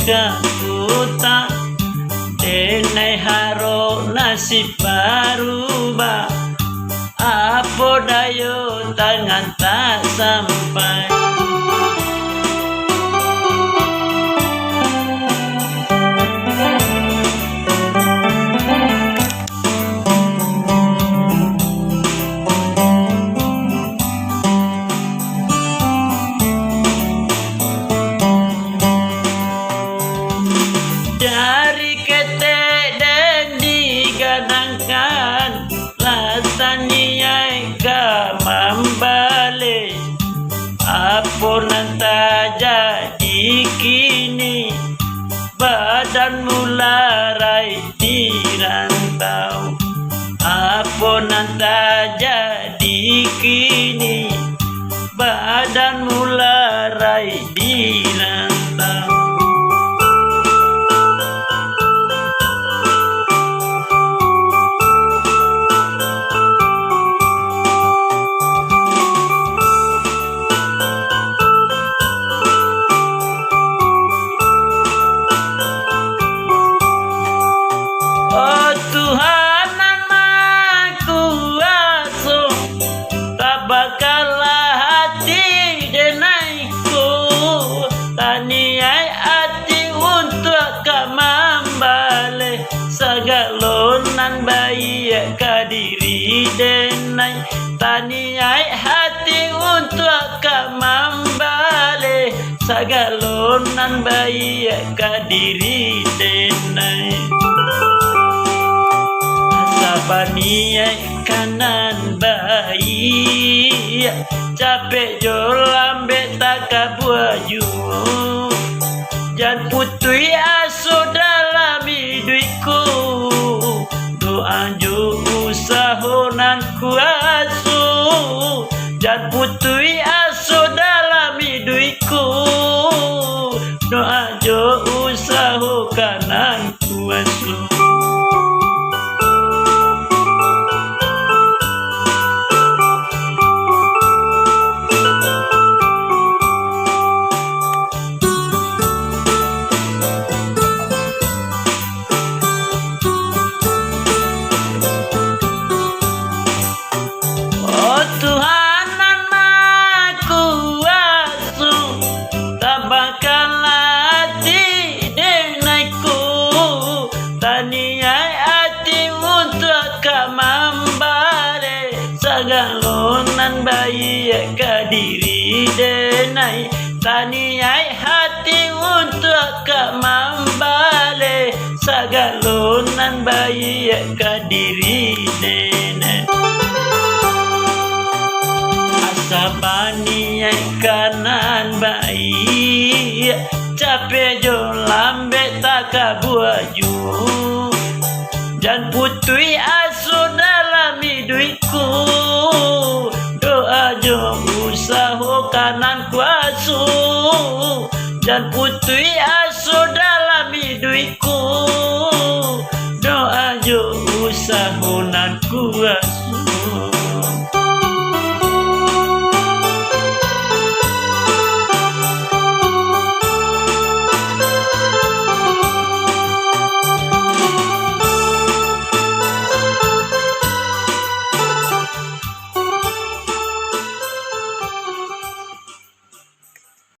kekuta denai haro nasib berubah. Apa dayo tangan tak sampai. Dari ketek dan digadangkan lasaniai ka membalik. Apa nanti jadi kini badan mularai dirantau. Apa nanti jadi kini badan mularai dirantau. Oh Tuhan Maha Kuasa, tak bakalah hati denaiku, taniai hati untuk kamambale, segalonan bayi kadiri denai, taniai hati untuk kamambale, segalonan bayi kadiri denai. Sabaniai kanan bayi capek jo lambe tak kabuaju. Jan putui aso dalam hidupku, doa jo usahonan kuasu. Jan putui aso dalam hidupku, doa jo usaho kanan kuasu. Tuhan Maha Kuasa, tak bakalah hati denaiku, taniai hati untuk kamambare, segalonan bayi kadiri denai, taniai hati untuk kamambare, segalonan bayi kadiri denai. Sabaniai kanan bayi capek jo lambe tak kabuaju. Dan putui aso dalam hidupku, doa jo usaho kanan kuasu. Dan putui